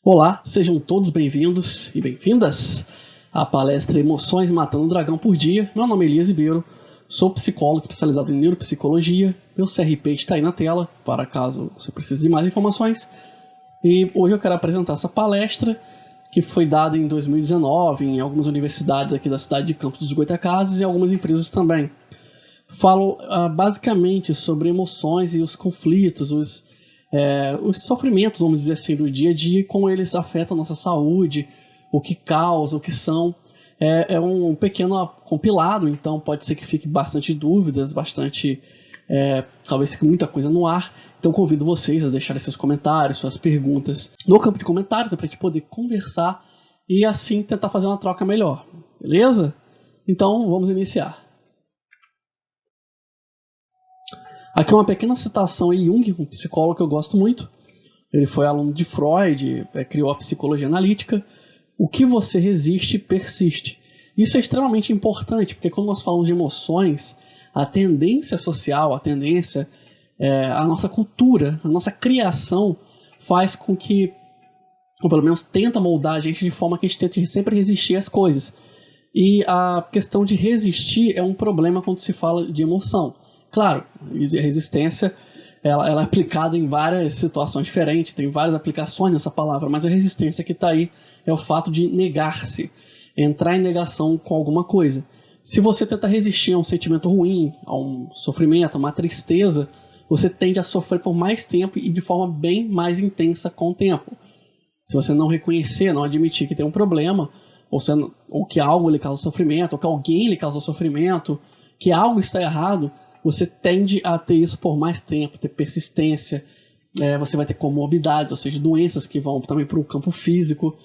Olá, sejam todos bem-vindos e bem-vindas à palestra Emoções Matando o Dragão por Dia. Meu nome é Elias Ribeiro, sou psicólogo especializado em neuropsicologia. Meu CRP está aí na tela, para caso você precise de mais informações. E hoje eu quero apresentar essa palestra, que foi dada em 2019 em algumas universidades aqui da cidade de Campos dos Goytacazes e algumas empresas também. Falo basicamente sobre emoções e os conflitos, os sofrimentos, vamos dizer assim, do dia a dia, como eles afetam a nossa saúde, o que causa, o que são. É um pequeno compilado, então pode ser que fique bastante dúvidas, talvez fique muita coisa no ar. Então convido vocês a deixarem seus comentários, suas perguntas no campo de comentários, para a gente poder conversar e assim tentar fazer uma troca melhor, beleza? Então vamos iniciar. Aqui é uma pequena citação em Jung, um psicólogo que eu gosto muito. Ele foi aluno de Freud, criou a psicologia analítica. O que você resiste, persiste. Isso é extremamente importante, porque quando nós falamos de emoções, a tendência social, a nossa cultura, a nossa criação faz com que, ou pelo menos tenta moldar a gente de forma que a gente tente sempre resistir às coisas. E a questão de resistir é um problema quando se fala de emoção. Claro, a resistência ela é aplicada em várias situações diferentes, tem várias aplicações nessa palavra, mas a resistência que está aí é o fato de negar-se, entrar em negação com alguma coisa. Se você tenta resistir a um sentimento ruim, a um sofrimento, a uma tristeza, você tende a sofrer por mais tempo e de forma bem mais intensa com o tempo. Se você não reconhecer, não admitir que tem um problema, ou que algo lhe causa sofrimento, ou que alguém lhe causa sofrimento, que algo está errado, você tende a ter isso por mais tempo, ter persistência, você vai ter comorbidades, ou seja, doenças que vão também para o campo físico.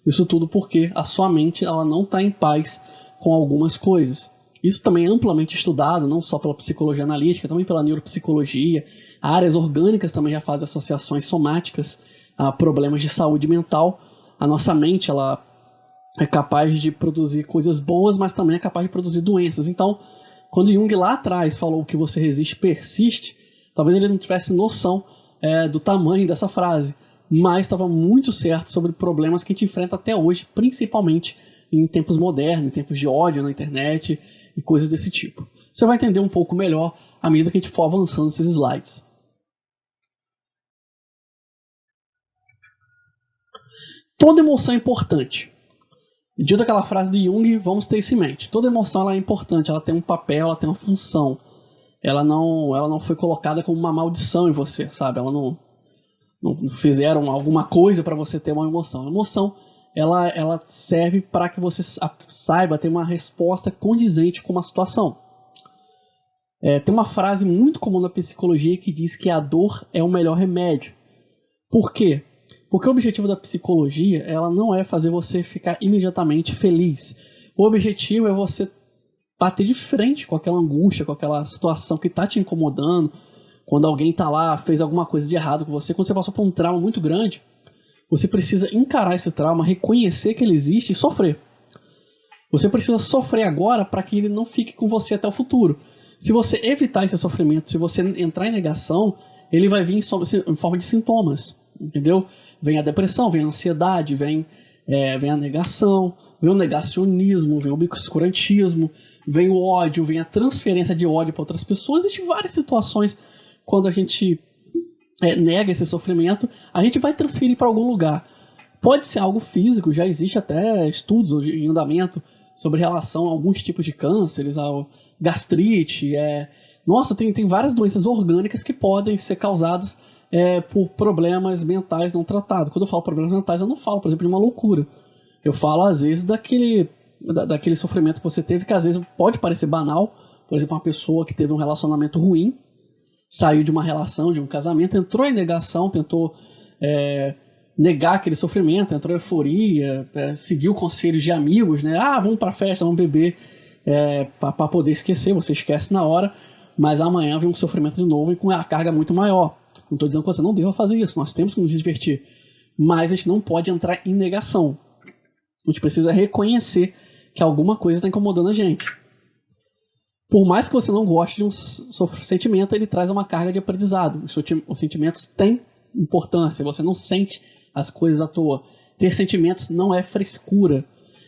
Isso tudo porque a sua mente ela não está em paz com algumas coisas. Isso também é amplamente estudado, não só pela psicologia analítica, também pela neuropsicologia. Áreas orgânicas também já fazem associações somáticas a problemas de saúde mental. A nossa mente ela é capaz de produzir coisas boas, mas também é capaz de produzir doenças. Então, quando Jung lá atrás falou que você resiste, persiste, talvez ele não tivesse noção do tamanho dessa frase, mas estava muito certo sobre problemas que a gente enfrenta até hoje, principalmente em tempos modernos, em tempos de ódio na internet e coisas desse tipo. Você vai entender um pouco melhor à medida que a gente for avançando nesses slides. Toda emoção é importante. Dito aquela frase de Jung, vamos ter isso em mente. Toda emoção ela é importante, ela tem um papel, ela tem uma função. Ela não foi colocada como uma maldição em você, sabe? Ela não fizeram alguma coisa para você ter uma emoção. A emoção ela serve para que você saiba ter uma resposta condizente com uma situação. Tem uma frase muito comum na psicologia que diz que a dor é o melhor remédio. Por quê? Porque o objetivo da psicologia ela não é fazer você ficar imediatamente feliz. O objetivo é você bater de frente com aquela angústia, com aquela situação que está te incomodando. Quando alguém está lá, fez alguma coisa de errado com você, quando você passou por um trauma muito grande, você precisa encarar esse trauma, reconhecer que ele existe e sofrer. Você precisa sofrer agora para que ele não fique com você até o futuro. Se você evitar esse sofrimento, se você entrar em negação, ele vai vir em forma de sintomas, entendeu? Vem a depressão, vem a ansiedade, vem a negação, vem o negacionismo, vem o obscurantismo, vem o ódio, vem a transferência de ódio para outras pessoas. Existem várias situações quando a gente nega esse sofrimento, a gente vai transferir para algum lugar. Pode ser algo físico, já existe até estudos em andamento sobre relação a alguns tipos de cânceres, a gastrite. Nossa, tem várias doenças orgânicas que podem ser causadas por problemas mentais não tratados. Quando eu falo problemas mentais, eu não falo, por exemplo, de uma loucura. Eu falo, às vezes, daquele sofrimento que você teve, que às vezes pode parecer banal. Por exemplo, uma pessoa que teve um relacionamento ruim, saiu de uma relação, de um casamento, entrou em negação, tentou negar aquele sofrimento, entrou em euforia, seguiu conselhos de amigos, né? Vamos pra festa, vamos beber, para poder esquecer. Você esquece na hora, mas amanhã vem um sofrimento de novo e com a carga muito maior. Não estou dizendo que você não deva fazer isso, nós temos que nos divertir, mas a gente não pode entrar em negação. A gente precisa reconhecer que alguma coisa está incomodando a gente. Por mais que você não goste de um sentimento, ele traz uma carga de aprendizado. Os sentimentos têm importância, você não sente as coisas à toa. Ter sentimentos não é frescura.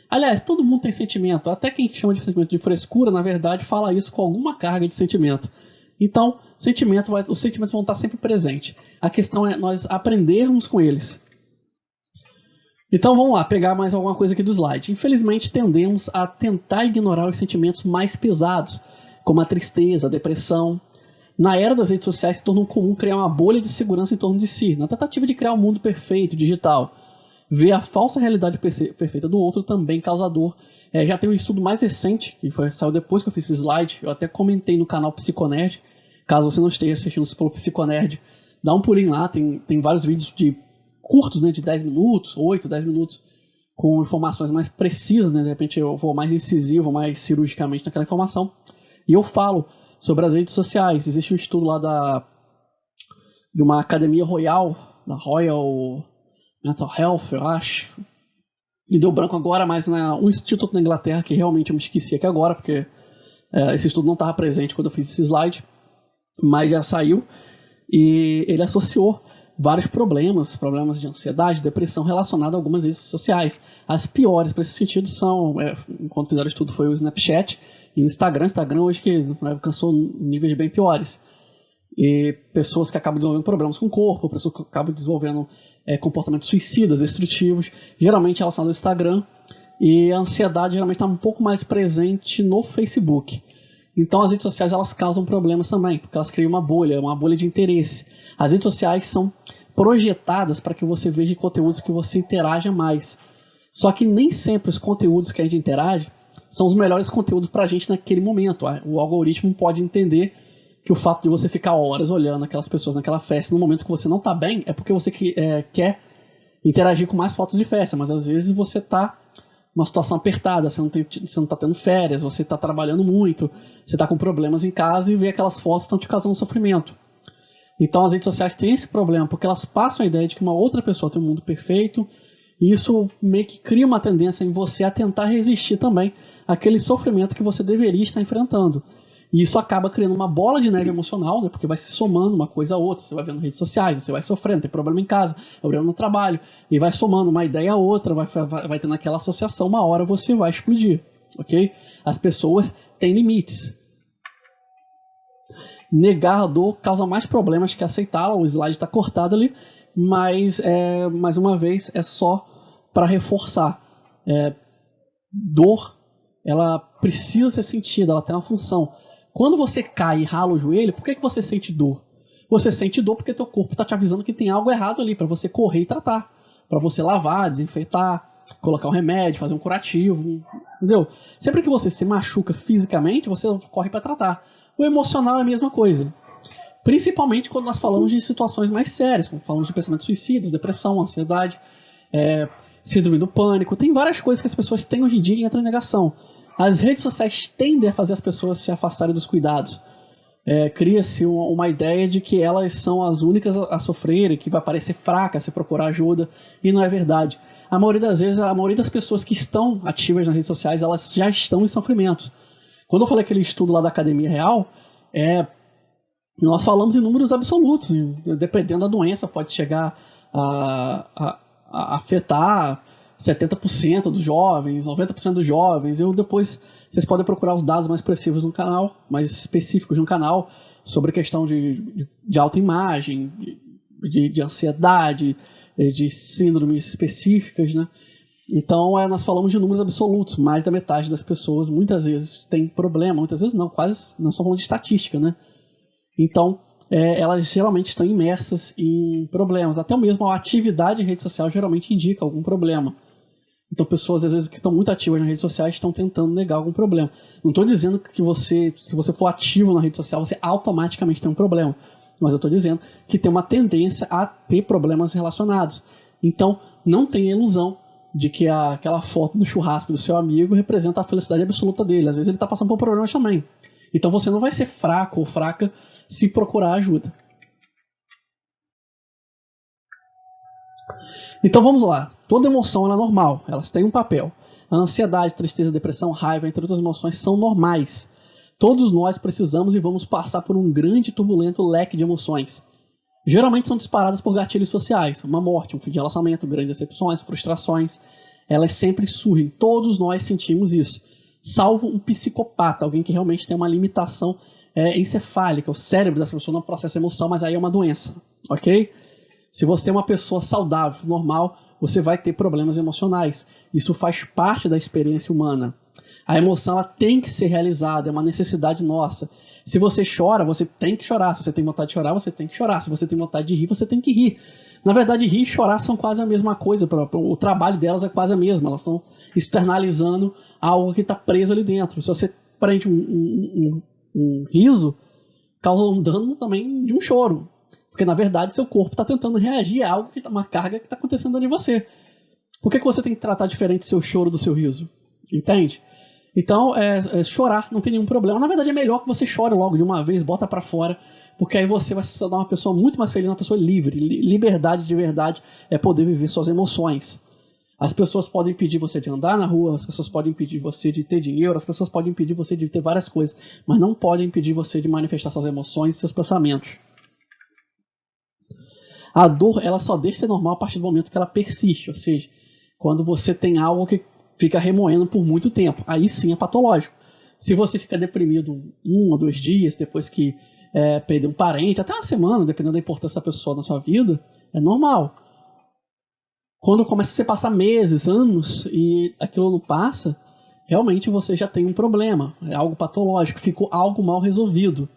Aliás, todo mundo tem sentimento. Até quem chama de sentimento de frescura, na verdade, fala isso com alguma carga de sentimento. Então, os sentimentos vão estar sempre presentes. A questão é nós aprendermos com eles. Então vamos lá, pegar mais alguma coisa aqui do slide. Infelizmente, tendemos a tentar ignorar os sentimentos mais pesados, como a tristeza, a depressão. Na era das redes sociais, se tornou comum criar uma bolha de segurança em torno de si, na tentativa de criar um mundo perfeito, digital. Ver a falsa realidade perfeita do outro também causa dor. Já tem um estudo mais recente, que saiu depois que eu fiz esse slide, eu até comentei no canal Psiconerd. Caso você não esteja assistindo pelo Psiconerd, dá um pulinho lá, tem vários vídeos curtos, né, de 10 minutos, 8, 10 minutos, com informações mais precisas, né, de repente eu vou mais incisivo, mais cirurgicamente naquela informação. E eu falo sobre as redes sociais. Existe um estudo lá de uma academia royal, da Royal Mental Health, eu acho. Me deu branco agora, mas um instituto na Inglaterra, que realmente eu me esqueci aqui agora, porque esse estudo não estava presente quando eu fiz esse slide, mas já saiu, e ele associou vários problemas de ansiedade, depressão relacionados a algumas redes sociais. As piores para esse sentido são, quando fizeram o estudo, foi o Snapchat e o Instagram. Instagram hoje que alcançou níveis bem piores. E pessoas que acabam desenvolvendo problemas com o corpo, pessoas que acabam desenvolvendo comportamentos suicidas, destrutivos, geralmente relacionados ao Instagram. E a ansiedade geralmente está um pouco mais presente no Facebook. Então as redes sociais elas causam problemas também, porque elas criam uma bolha de interesse. As redes sociais são projetadas para que você veja conteúdos que você interaja mais. Só que nem sempre os conteúdos que a gente interage são os melhores conteúdos para a gente naquele momento. O algoritmo pode entender que o fato de você ficar horas olhando aquelas pessoas naquela festa no momento que você não está bem é porque você quer interagir com mais fotos de festa, mas às vezes você está numa situação apertada, você não está tendo férias, você está trabalhando muito, você está com problemas em casa e vê aquelas fotos que estão te causando sofrimento. Então as redes sociais têm esse problema, porque elas passam a ideia de que uma outra pessoa tem um mundo perfeito, e isso meio que cria uma tendência em você a tentar resistir também àquele sofrimento que você deveria estar enfrentando. E isso acaba criando uma bola de neve emocional, né, porque vai se somando uma coisa a outra. Você vai vendo redes sociais, você vai sofrendo, tem problema em casa, problema no trabalho, e vai somando uma ideia a outra, vai tendo aquela associação, uma hora você vai explodir, ok? As pessoas têm limites. Negar a dor causa mais problemas que aceitá-la. O slide está cortado ali, mas mais uma vez é só para reforçar. Dor, ela precisa ser sentida, ela tem uma função. Quando você cai e rala o joelho, por que você sente dor? Você sente dor porque teu corpo está te avisando que tem algo errado ali, para você correr e tratar, para você lavar, desinfetar, colocar um remédio, fazer um curativo, entendeu? Sempre que você se machuca fisicamente, você corre para tratar. O emocional é a mesma coisa. Principalmente quando nós falamos de situações mais sérias, como falamos de pensamentos suicidas, depressão, ansiedade, síndrome do pânico. Tem várias coisas que as pessoas têm hoje em dia e entram em negação. As redes sociais tendem a fazer as pessoas se afastarem dos cuidados. Cria-se uma ideia de que elas são as únicas a sofrerem, que vai parecer fraca se procurar ajuda, e não é verdade. A maioria das vezes, a maioria das pessoas que estão ativas nas redes sociais, elas já estão em sofrimento. Quando eu falei aquele estudo lá da Academia Real, nós falamos em números absolutos, dependendo da doença, pode chegar a afetar 70% dos jovens, 90% dos jovens. Depois vocês podem procurar os dados mais precisos no canal, mais específicos no canal, sobre a questão de autoimagem, de ansiedade, de síndromes específicas, né? Então nós falamos de números absolutos. Mais da metade das pessoas muitas vezes tem problema, muitas vezes não, quase não estamos falando de estatística, né? Então elas geralmente estão imersas em problemas. Até mesmo a atividade em rede social geralmente indica algum problema. Então pessoas às vezes que estão muito ativas nas redes sociais estão tentando negar algum problema. Não estou dizendo que se você for ativo na rede social você automaticamente tem um problema, mas eu estou dizendo que tem uma tendência a ter problemas relacionados. Então não tenha ilusão de que aquela foto do churrasco do seu amigo representa a felicidade absoluta dele. Às vezes ele está passando por problemas também. Então você não vai ser fraco ou fraca se procurar ajuda. Então vamos lá. Toda emoção ela é normal, elas têm um papel. A ansiedade, tristeza, depressão, raiva, entre outras emoções, são normais. Todos nós precisamos e vamos passar por um grande e turbulento leque de emoções. geralmente são disparadas por gatilhos sociais, uma morte, um fim de relacionamento, grandes decepções, frustrações. Elas sempre surgem, todos nós sentimos isso, salvo um psicopata, alguém que realmente tem uma limitação encefálica, o cérebro dessa pessoa não processa emoção, mas aí é uma doença, ok? Se você é uma pessoa saudável, normal, você vai ter problemas emocionais. Isso faz parte da experiência humana. A emoção ela tem que ser realizada, é uma necessidade nossa. Se você chora, você tem que chorar. Se você tem vontade de chorar, você tem que chorar. Se você tem vontade de rir, você tem que rir. Na verdade, rir e chorar são quase a mesma coisa. O trabalho delas é quase a mesma. Elas estão externalizando algo que está preso ali dentro. Se você prende um riso, causa um dano também de um choro. Porque, na verdade, seu corpo está tentando reagir a algo, uma carga que está acontecendo dentro de você. Por que você tem que tratar diferente seu choro do seu riso? Entende? Então, chorar não tem nenhum problema. Na verdade, é melhor que você chore logo de uma vez, bota pra fora, porque aí você vai se tornar uma pessoa muito mais feliz, uma pessoa livre. Liberdade de verdade é poder viver suas emoções. As pessoas podem impedir você de andar na rua, as pessoas podem impedir você de ter dinheiro, as pessoas podem impedir você de ter várias coisas, mas não podem impedir você de manifestar suas emoções e seus pensamentos. A dor, ela só deixa de ser normal a partir do momento que ela persiste, ou seja, quando você tem algo que fica remoendo por muito tempo. Aí sim é patológico. Se você fica deprimido 1 ou 2 dias, depois que perder um parente, até uma semana, dependendo da importância da pessoa na sua vida, é normal. Quando começa a passar meses, anos, e aquilo não passa, realmente você já tem um problema. É algo patológico, ficou algo mal resolvido.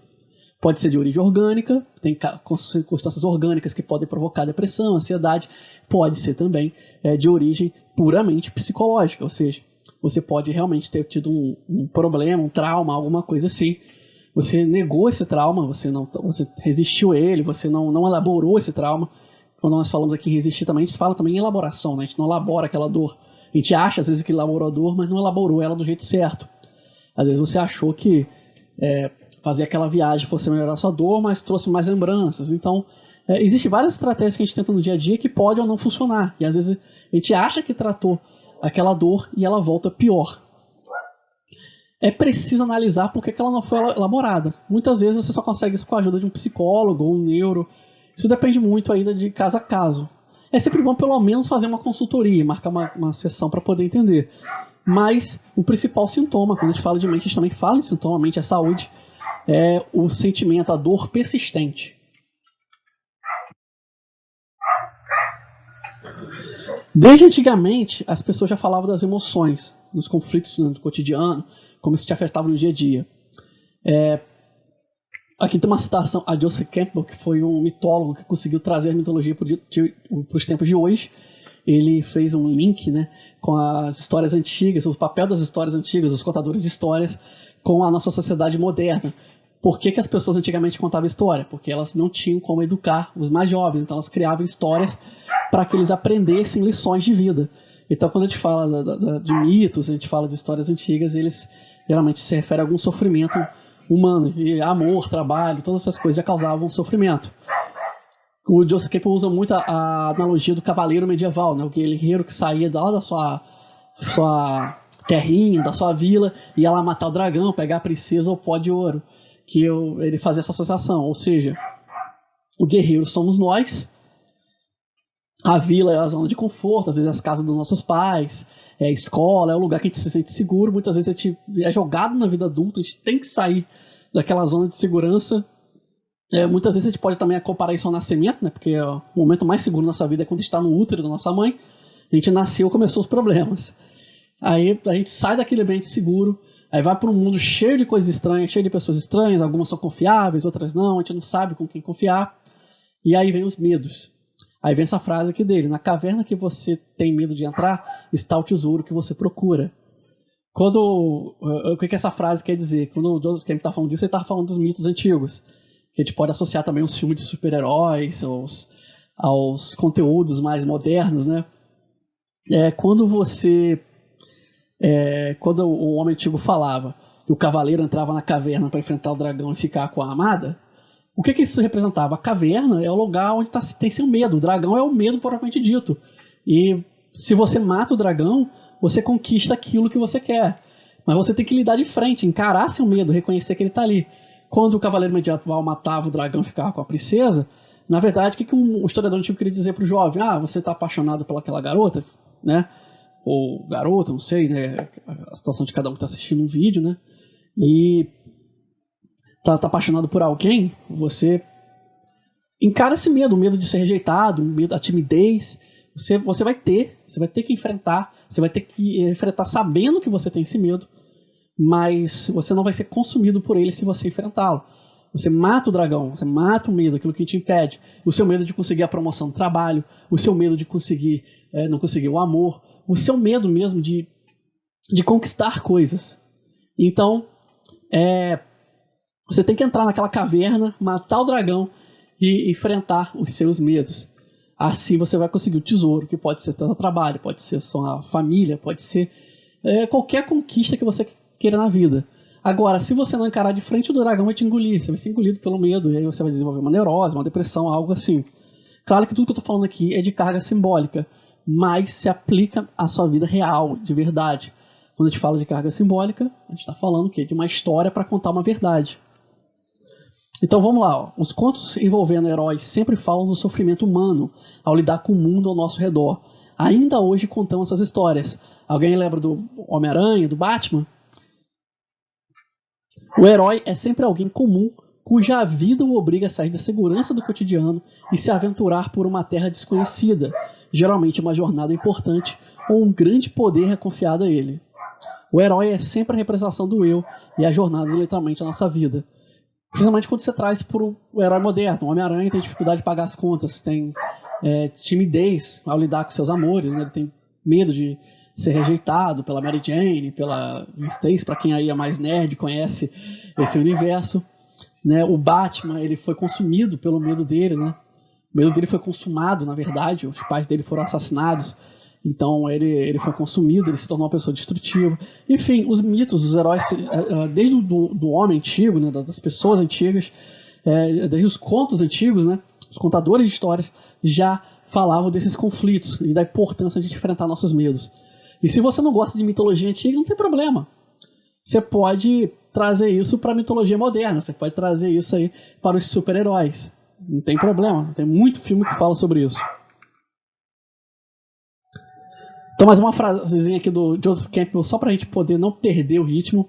Pode ser de origem orgânica, tem circunstâncias orgânicas que podem provocar depressão, ansiedade. Pode ser também de origem puramente psicológica, ou seja, você pode realmente ter tido um problema, um trauma, alguma coisa assim. Você negou esse trauma, você resistiu a ele, você não elaborou esse trauma. Quando nós falamos aqui em resistir também, a gente fala também em elaboração, né? A gente não elabora aquela dor. A gente acha às vezes que elaborou a dor, mas não elaborou ela do jeito certo. Às vezes você achou que fazer aquela viagem fosse melhorar a sua dor, mas trouxe mais lembranças. Então, existem várias estratégias que a gente tenta no dia a dia que podem ou não funcionar. E às vezes a gente acha que tratou aquela dor e ela volta pior. É preciso analisar por que ela não foi elaborada. Muitas vezes você só consegue isso com a ajuda de um psicólogo ou um neuro. Isso depende muito ainda de caso a caso. É sempre bom pelo menos fazer uma consultoria, marcar uma sessão para poder entender. Mas o principal sintoma, quando a gente fala de mente, a gente também fala em sintoma, mente é saúde, é o sentimento, a dor persistente. Desde antigamente, as pessoas já falavam das emoções, dos conflitos do cotidiano, como isso te afetava no dia a dia. Aqui tem uma citação a Joseph Campbell, que foi um mitólogo que conseguiu trazer a mitologia para os tempos de hoje. Ele fez um link, né, com as histórias antigas, o papel das histórias antigas, os contadores de histórias, com a nossa sociedade moderna. Por que as pessoas antigamente contavam história? Porque elas não tinham como educar os mais jovens, então elas criavam histórias para que eles aprendessem lições de vida. Então, quando a gente fala de mitos, a gente fala de histórias antigas, eles geralmente se referem a algum sofrimento humano. E amor, trabalho, todas essas coisas já causavam sofrimento. O Joseph Campbell usa muito a analogia do cavaleiro medieval, né? O guerreiro que saía lá da sua terrinha, da sua vila, e ia lá matar o dragão, pegar a princesa ou o pó de ouro. Que ele fazia essa associação, ou seja, o guerreiro somos nós, a vila é a zona de conforto, às vezes as casas dos nossos pais, a escola, é o lugar que a gente se sente seguro, muitas vezes a gente é jogado na vida adulta, a gente tem que sair daquela zona de segurança. Muitas vezes a gente pode também comparar isso ao nascimento, né? Porque o momento mais seguro da nossa vida é quando a gente está no útero da nossa mãe, a gente nasceu e começou os problemas. Aí a gente sai daquele ambiente seguro, aí vai para um mundo cheio de coisas estranhas, cheio de pessoas estranhas, algumas são confiáveis, outras não, a gente não sabe com quem confiar. E aí vem os medos. Aí vem essa frase aqui dele: na caverna que você tem medo de entrar, está o tesouro que você procura. O que essa frase quer dizer? Quando o Joseph Campbell está falando disso, ele está falando dos mitos antigos, que a gente pode associar também aos filmes de super-heróis, aos conteúdos mais modernos, né? Quando o homem antigo falava que o cavaleiro entrava na caverna para enfrentar o dragão e ficar com a amada, o que isso representava? A caverna é o lugar onde tem seu medo. O dragão é o medo propriamente dito. E se você mata o dragão, você conquista aquilo que você quer. Mas você tem que lidar de frente, encarar seu medo, reconhecer que ele está ali. Quando o cavaleiro medieval matava o dragão e ficava com a princesa, Na verdade, o que o historiador antigo queria dizer para o jovem? Ah, você está apaixonado pelaquela garota, né? Ou garoto, não sei, né? A situação de cada um que está assistindo um vídeo, né? E tá apaixonado por alguém, você encara esse medo, o medo de ser rejeitado, o medo, a timidez. Você vai ter que enfrentar, você vai ter que enfrentar sabendo que você tem esse medo, mas você não vai ser consumido por ele se você enfrentá-lo. Você mata o dragão, você mata o medo, aquilo que te impede. O seu medo de conseguir a promoção do trabalho, o seu medo de conseguir não conseguir o amor, o seu medo mesmo de conquistar coisas. Então, você tem que entrar naquela caverna, matar o dragão e enfrentar os seus medos. Assim você vai conseguir o tesouro, que pode ser seu trabalho, pode ser sua família, pode ser qualquer conquista que você queira na vida. Agora, se você não encarar de frente, o dragão vai te engolir. Você vai ser engolido pelo medo, e aí você vai desenvolver uma neurose, uma depressão, algo assim. Claro que tudo que eu estou falando aqui é de carga simbólica, mas se aplica à sua vida real, de verdade. Quando a gente fala de carga simbólica, a gente está falando de uma história para contar uma verdade. Então vamos lá. Ó. Os contos envolvendo heróis sempre falam do sofrimento humano ao lidar com o mundo ao nosso redor. Ainda hoje contamos essas histórias. Alguém lembra do Homem-Aranha, do Batman? O herói é sempre alguém comum, cuja vida o obriga a sair da segurança do cotidiano e se aventurar por uma terra desconhecida, geralmente uma jornada importante ou um grande poder é confiado a ele. O herói é sempre a representação do eu e a jornada literalmente da nossa vida. Principalmente quando você traz para o herói moderno. O Homem-Aranha tem dificuldade de pagar as contas, tem timidez ao lidar com seus amores, né? Ele tem medo de ser rejeitado pela Mary Jane, pela Stacy, para quem aí é mais nerd, conhece esse universo. Né? O Batman, ele foi consumido pelo medo dele, né? O medo dele foi consumado, na verdade, os pais dele foram assassinados, então ele foi consumido, ele se tornou uma pessoa destrutiva. Enfim, os mitos, os heróis, desde do homem antigo, né? Das pessoas antigas, desde os contos antigos, né? Os contadores de histórias já falavam desses conflitos e da importância de enfrentar nossos medos. E se você não gosta de mitologia antiga, não tem problema. Você pode trazer isso para a mitologia moderna. Você pode trazer isso aí para os super-heróis. Não tem problema. Tem muito filme que fala sobre isso. Então, mais uma frasezinha aqui do Joseph Campbell, só para a gente poder não perder o ritmo.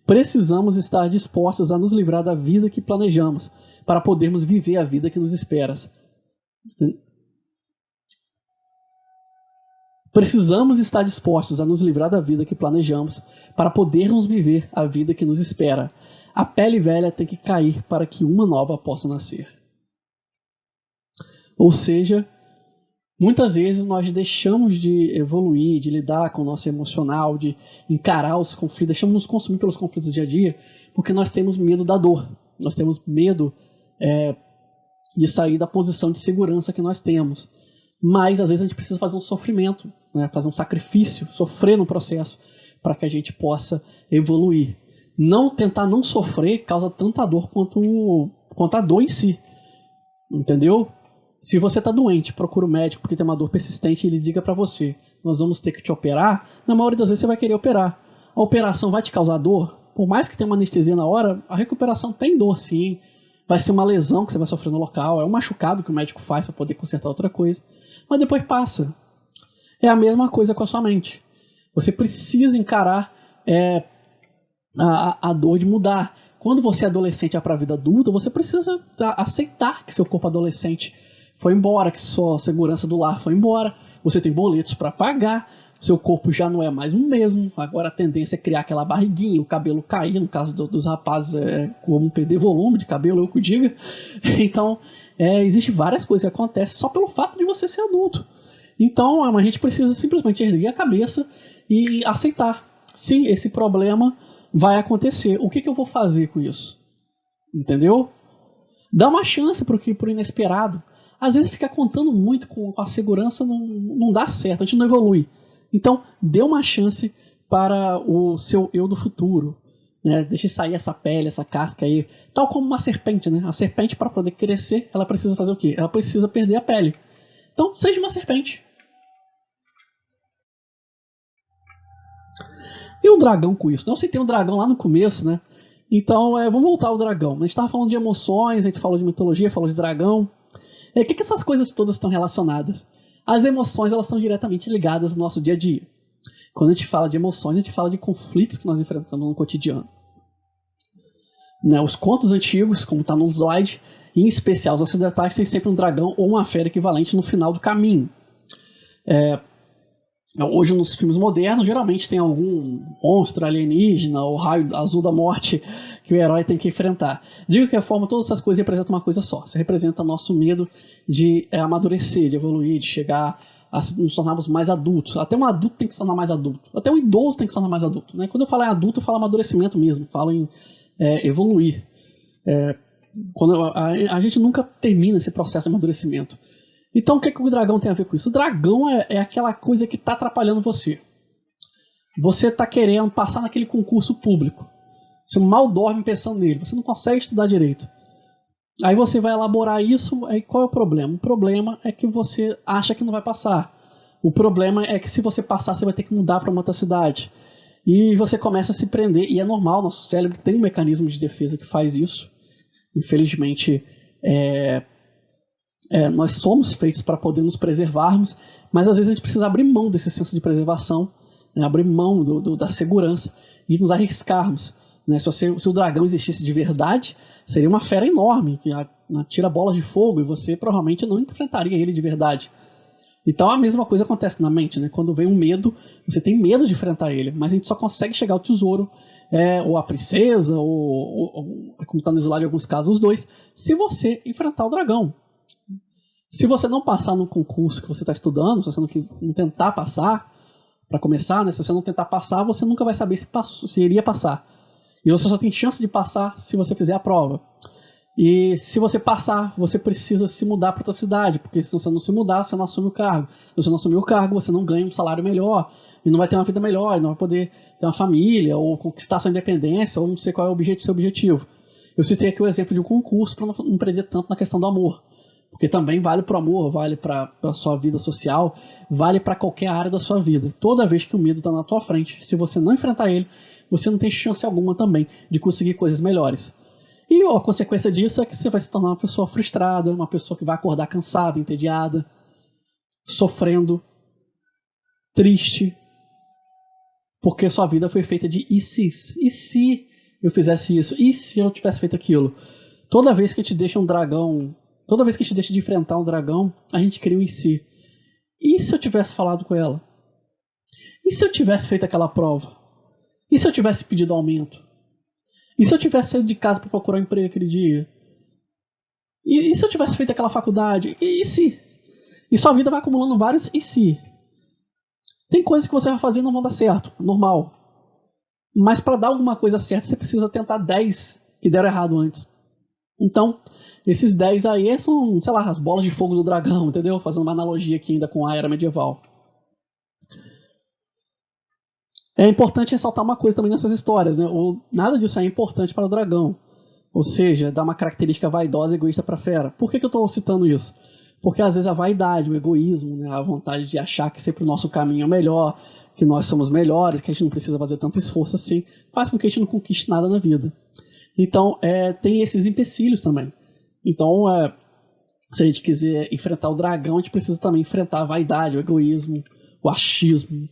Precisamos estar dispostos a nos livrar da vida que planejamos, para podermos viver a vida que nos espera. Precisamos estar dispostos a nos livrar da vida que planejamos para podermos viver a vida que nos espera. A pele velha tem que cair para que uma nova possa nascer. Ou seja, muitas vezes nós deixamos de evoluir, de lidar com o nosso emocional, de encarar os conflitos, deixamos nos consumir pelos conflitos do dia a dia, porque nós temos medo da dor. Nós temos medo de sair da posição de segurança que nós temos. Mas às vezes a gente precisa fazer um sofrimento, né? Fazer um sacrifício, sofrer no processo para que a gente possa evoluir. Tentar não sofrer causa tanta dor quanto a dor em si, entendeu? Se você está doente, procura o médico porque tem uma dor persistente e ele diga para você, nós vamos ter que te operar, na maioria das vezes você vai querer operar. A operação vai te causar dor? Por mais que tenha uma anestesia na hora, a recuperação tem dor sim. Vai ser uma lesão que você vai sofrer no local, é um machucado que o médico faz para poder consertar outra coisa. Mas depois passa. É a mesma coisa com a sua mente. Você precisa encarar a dor de mudar. Quando você é adolescente e vai para a vida adulta, você precisa aceitar que seu corpo adolescente foi embora, que sua segurança do lar foi embora, você tem boletos para pagar, seu corpo já não é mais o mesmo, agora a tendência é criar aquela barriguinha, o cabelo cair, no caso dos rapazes como perder volume de cabelo, eu que diga. Então, existem várias coisas que acontecem só pelo fato de você ser adulto. Então, a gente precisa simplesmente erguer a cabeça e aceitar. Sim, esse problema vai acontecer. O que eu vou fazer com isso? Entendeu? Dá uma chance pro inesperado. Às vezes ficar contando muito com a segurança não dá certo, a gente não evolui. Então, dê uma chance para o seu eu do futuro. Né? Deixe sair essa pele, essa casca aí. Tal como uma serpente, né? A serpente, para poder crescer, ela precisa fazer o quê? Ela precisa perder a pele. Então, seja uma serpente. E o dragão com isso? Não sei, tem um dragão lá no começo, né? Então, vamos voltar ao dragão. A gente estava falando de emoções, a gente falou de mitologia, falou de dragão. O que essas coisas todas estão relacionadas? As emoções, elas estão diretamente ligadas no nosso dia a dia. Quando a gente fala de emoções, a gente fala de conflitos que nós enfrentamos no cotidiano. Né? Os contos antigos, como está no slide, em especial os ocidentais, têm sempre um dragão ou uma fera equivalente no final do caminho. Hoje, nos filmes modernos, geralmente tem algum monstro alienígena ou raio azul da morte que o herói tem que enfrentar. De qualquer forma, todas essas coisas representam uma coisa só. Você representa nosso medo de amadurecer, de evoluir, de chegar a nos tornarmos mais adultos. Até um adulto tem que se tornar mais adulto. Até um idoso tem que se tornar mais adulto. Né? Quando eu falo em adulto, eu falo amadurecimento mesmo. Falo em evoluir. A gente nunca termina esse processo de amadurecimento. Então, o que o dragão tem a ver com isso? O dragão é aquela coisa que está atrapalhando você. Você está querendo passar naquele concurso público. Você mal dorme pensando nele. Você não consegue estudar direito. Aí você vai elaborar isso. Aí qual é o problema? O problema é que você acha que não vai passar. O problema é que se você passar, você vai ter que mudar para uma outra cidade. E você começa a se prender. E é normal, nosso cérebro tem um mecanismo de defesa que faz isso. Infelizmente, nós somos feitos para poder nos preservarmos, mas às vezes a gente precisa abrir mão desse senso de preservação, né, abrir mão da segurança e nos arriscarmos. Né? Se o dragão existisse de verdade, seria uma fera enorme, que atira bolas de fogo e você provavelmente não enfrentaria ele de verdade. Então a mesma coisa acontece na mente. Né? Quando vem um medo, você tem medo de enfrentar ele, mas a gente só consegue chegar ao tesouro, ou a princesa, ou como está no slide em alguns casos, os dois, se você enfrentar o dragão. Se você não passar no concurso que você está estudando, se você não tentar passar, para começar, né? Se você não tentar passar, você nunca vai saber se iria passar. E você só tem chance de passar se você fizer a prova. E se você passar, você precisa se mudar para outra cidade, porque se você não se mudar, você não assume o cargo. Se você não assumir o cargo, você não ganha um salário melhor, e não vai ter uma vida melhor, e não vai poder ter uma família, ou conquistar sua independência, ou não sei qual é o seu objetivo. Eu citei aqui o exemplo de um concurso para não prender tanto na questão do amor. Porque também vale para o amor, vale para a sua vida social, vale para qualquer área da sua vida. Toda vez que o medo está na tua frente, se você não enfrentar ele, você não tem chance alguma também de conseguir coisas melhores. E a consequência disso é que você vai se tornar uma pessoa frustrada, uma pessoa que vai acordar cansada, entediada, sofrendo, triste, porque sua vida foi feita de e se eu fizesse isso, e se eu tivesse feito aquilo. Toda vez que a gente deixa Toda vez que a gente deixa de enfrentar um dragão, a gente cria um e se. E se eu tivesse falado com ela? E se eu tivesse feito aquela prova? E se eu tivesse pedido aumento? E se eu tivesse saído de casa para procurar um emprego aquele dia? E se eu tivesse feito aquela faculdade? E se? E sua vida vai acumulando vários e se. Tem coisas que você vai fazer e não vão dar certo, normal. Mas para dar alguma coisa certa, você precisa tentar 10 que deram errado antes. Então, esses 10 aí são, sei lá, as bolas de fogo do dragão, entendeu? Fazendo uma analogia aqui ainda com a era medieval. É importante ressaltar uma coisa também nessas histórias, né? Nada disso é importante para o dragão. Ou seja, dá uma característica vaidosa e egoísta para a fera. Por que eu estou citando isso? Porque às vezes a vaidade, o egoísmo, né? A vontade de achar que sempre o nosso caminho é melhor, que nós somos melhores, que a gente não precisa fazer tanto esforço assim, faz com que a gente não conquiste nada na vida. Então, tem esses empecilhos também. Então, se a gente quiser enfrentar o dragão, a gente precisa também enfrentar a vaidade, o egoísmo, o achismo,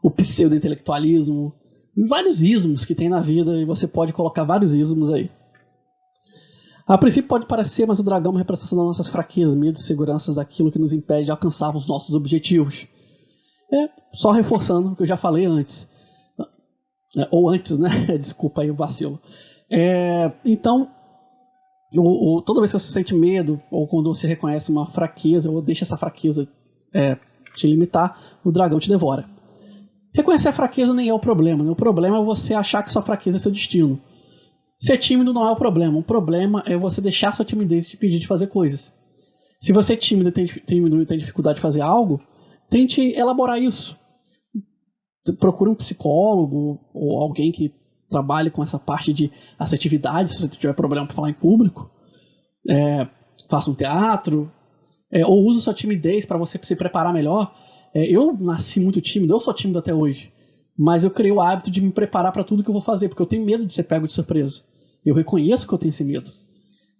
o pseudo-intelectualismo, vários ismos que tem na vida, e você pode colocar vários ismos aí. A princípio pode parecer, mas o dragão é uma representação das nossas fraquezas, medos e seguranças, daquilo que nos impede de alcançar os nossos objetivos. Só reforçando o que eu já falei antes. Ou antes, né? Desculpa aí o vacilo. Então, toda vez que você sente medo, ou quando você reconhece uma fraqueza, ou deixa essa fraqueza te limitar, o dragão te devora. Reconhecer a fraqueza nem é o problema, né? O problema é você achar que sua fraqueza é seu destino. Ser tímido não é o problema é você deixar sua timidez te pedir de fazer coisas. Se você é tímido e tem dificuldade de fazer algo, tente elaborar isso. Procure um psicólogo ou alguém que trabalhe com essa parte de assertividade, se você tiver problema para falar em público. Faça um teatro, ou use sua timidez para você se preparar melhor. Eu nasci muito tímido, eu sou tímido até hoje, mas eu criei o hábito de me preparar para tudo que eu vou fazer, porque eu tenho medo de ser pego de surpresa. Eu reconheço que eu tenho esse medo.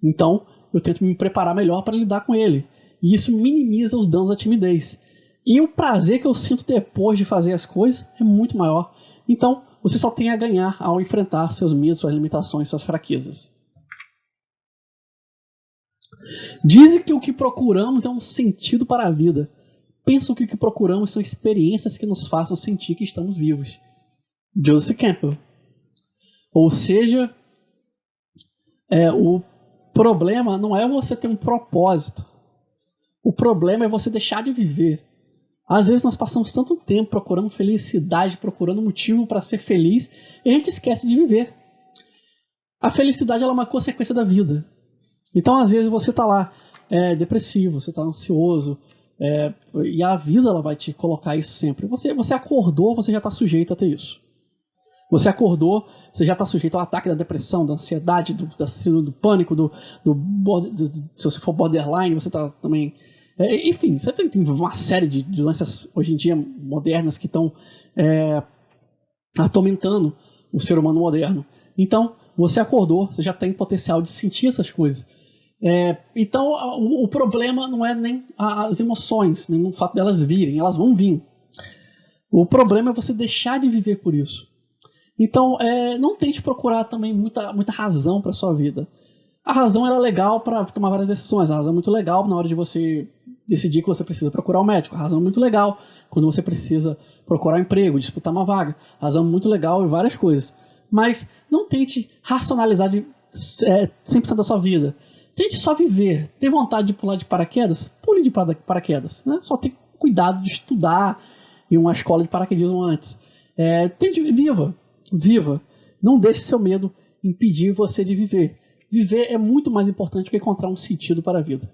Então, eu tento me preparar melhor para lidar com ele. E isso minimiza os danos da timidez. E o prazer que eu sinto depois de fazer as coisas é muito maior. Então, você só tem a ganhar ao enfrentar seus medos, suas limitações, suas fraquezas. Dizem que o que procuramos é um sentido para a vida. Pensam que o que procuramos são experiências que nos façam sentir que estamos vivos. Joseph Campbell. Ou seja, o problema não é você ter um propósito. O problema é você deixar de viver. Às vezes nós passamos tanto tempo procurando felicidade, procurando motivo para ser feliz, e a gente esquece de viver. A felicidade ela é uma consequência da vida. Então, às vezes, você está lá depressivo, você está ansioso, e a vida ela vai te colocar isso sempre. Você acordou, você já está sujeito a ter isso. Você acordou, você já está sujeito ao ataque da depressão, da ansiedade, do pânico, se você for borderline, você está também... enfim, você tem uma série de doenças hoje em dia modernas que estão atormentando o ser humano moderno. Então, você acordou, você já tem potencial de sentir essas coisas. Então, o problema não é nem as emoções, nem o fato delas virem, elas vão vir. O problema é você deixar de viver por isso. Então, não tente procurar também muita razão para a sua vida. A razão era legal para tomar várias decisões. A razão é muito legal na hora de você decidir que você precisa procurar um médico. A razão é muito legal quando você precisa procurar um emprego, disputar uma vaga. A razão é muito legal em várias coisas. Mas não tente racionalizar 100% da sua vida. Tente só viver. Tem vontade de pular de paraquedas? Pule de paraquedas. Né? Só tenha cuidado de estudar em uma escola de paraquedismo antes. Viva. Não deixe seu medo impedir você de viver. Viver é muito mais importante do que encontrar um sentido para a vida.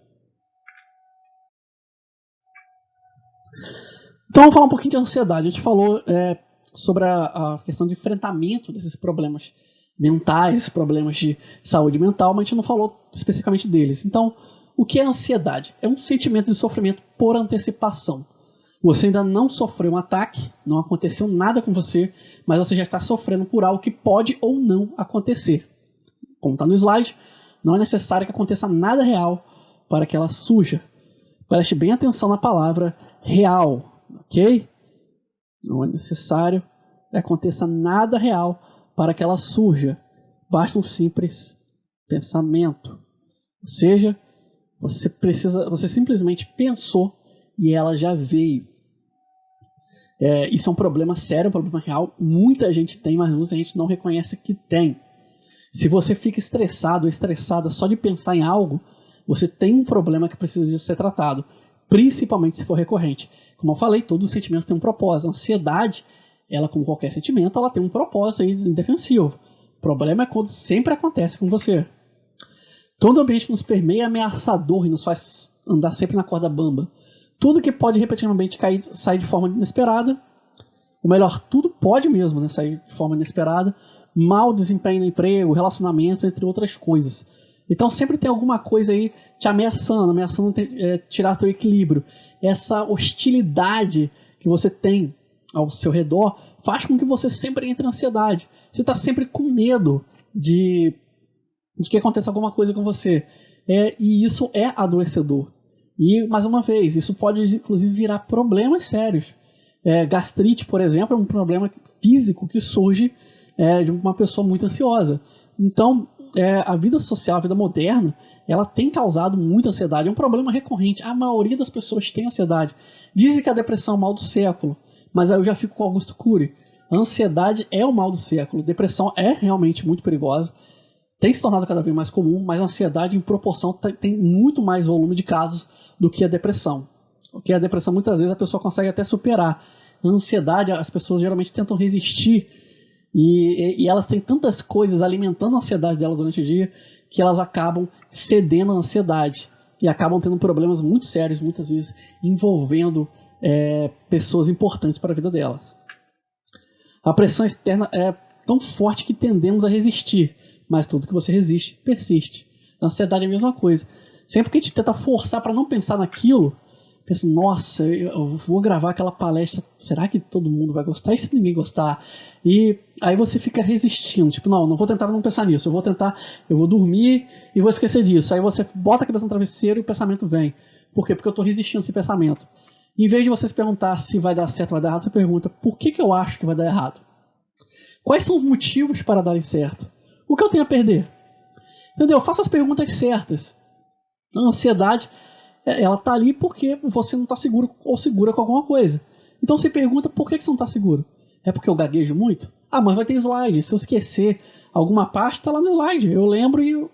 Então vamos falar um pouquinho de ansiedade. A gente falou sobre a questão de enfrentamento desses problemas mentais, problemas de saúde mental, mas a gente não falou especificamente deles. Então, o que é ansiedade? É um sentimento de sofrimento por antecipação. Você ainda não sofreu um ataque, não aconteceu nada com você, mas você já está sofrendo por algo que pode ou não acontecer. Como está no slide, não é necessário que aconteça nada real para que ela surja. Preste bem atenção na palavra real, ok? Não é necessário que aconteça nada real para que ela surja. Basta um simples pensamento. Ou seja, você simplesmente pensou e ela já veio. Isso é um problema sério, um problema real. Muita gente tem, mas muita gente não reconhece que tem. Se você fica estressado ou estressada só de pensar em algo, você tem um problema que precisa de ser tratado, principalmente se for recorrente. Como eu falei, todos os sentimentos têm um propósito. A ansiedade, ela, como qualquer sentimento, ela tem um propósito aí defensivo. O problema é quando sempre acontece com você. Todo ambiente que nos permeia é ameaçador e nos faz andar sempre na corda bamba. Tudo que pode repetidamente sair de forma inesperada, ou melhor, tudo pode mesmo, né, sair de forma inesperada, mau desempenho no emprego, relacionamentos, entre outras coisas. Então sempre tem alguma coisa aí te ameaçando tirar teu equilíbrio. Essa hostilidade que você tem ao seu redor faz com que você sempre entre em ansiedade. Você está sempre com medo de que aconteça alguma coisa com você. E isso é adoecedor. E, mais uma vez, isso pode inclusive virar problemas sérios. Gastrite, por exemplo, é um problema físico que surge de uma pessoa muito ansiosa. Então, a vida social, a vida moderna, ela tem causado muita ansiedade. É um problema recorrente. A maioria das pessoas tem ansiedade. Dizem que a depressão é o mal do século, mas aí eu já fico com Augusto Cury. A ansiedade é o mal do século. Depressão é realmente muito perigosa. Tem se tornado cada vez mais comum, mas a ansiedade, em proporção, tem muito mais volume de casos do que a depressão. Porque a depressão, muitas vezes, a pessoa consegue até superar. A ansiedade, as pessoas geralmente tentam resistir e elas têm tantas coisas alimentando a ansiedade delas durante o dia que elas acabam cedendo à ansiedade e acabam tendo problemas muito sérios, muitas vezes, envolvendo pessoas importantes para a vida delas. A pressão externa é tão forte que tendemos a resistir, mas tudo que você resiste, persiste. A ansiedade é a mesma coisa. Sempre que a gente tenta forçar para não pensar naquilo, pensa, nossa, eu vou gravar aquela palestra, será que todo mundo vai gostar? E se ninguém gostar? E aí você fica resistindo, tipo, não vou tentar não pensar nisso, eu vou dormir e vou esquecer disso. Aí você bota a cabeça no travesseiro e o pensamento vem. Por quê? Porque eu estou resistindo a esse pensamento. Em vez de você se perguntar se vai dar certo ou vai dar errado, você pergunta, por que eu acho que vai dar errado? Quais são os motivos para darem certo? O que eu tenho a perder? Entendeu? Faça as perguntas certas. A ansiedade, ela está ali porque você não está seguro ou segura com alguma coisa. Então você pergunta, por que você não está seguro? É porque eu gaguejo muito? Ah, mas vai ter slide. Se eu esquecer alguma parte, está lá no slide. Eu lembro e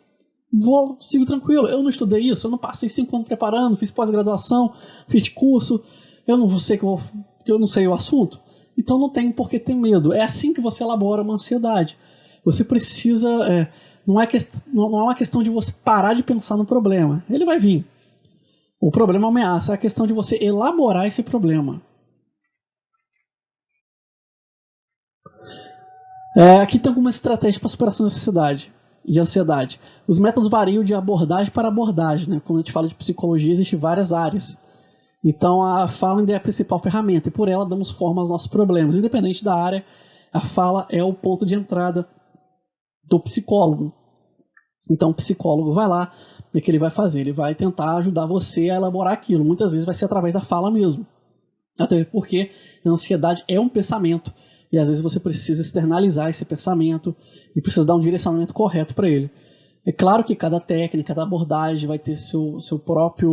sigo tranquilo. Eu não estudei isso, eu não passei 5 anos preparando, fiz pós-graduação, fiz curso, eu não sei que eu não sei o assunto. Então não tem por que ter medo. É assim que você elabora uma ansiedade. Você precisa... não é uma questão de você parar de pensar no problema. Ele vai vir. O problema é uma ameaça. É a questão de você elaborar esse problema. Aqui tem algumas estratégias para superação de ansiedade. Os métodos variam de abordagem para abordagem. Né? Quando a gente fala de psicologia, existem várias áreas. Então a fala ainda é a principal ferramenta. E por ela damos forma aos nossos problemas. Independente da área, a fala é o ponto de entrada do psicólogo. Então o psicólogo vai lá, e o que ele vai fazer? Ele vai tentar ajudar você a elaborar aquilo. Muitas vezes vai ser através da fala mesmo. Até porque a ansiedade é um pensamento. E às vezes você precisa externalizar esse pensamento e precisa dar um direcionamento correto para ele. É claro que cada técnica, cada abordagem vai ter sua própria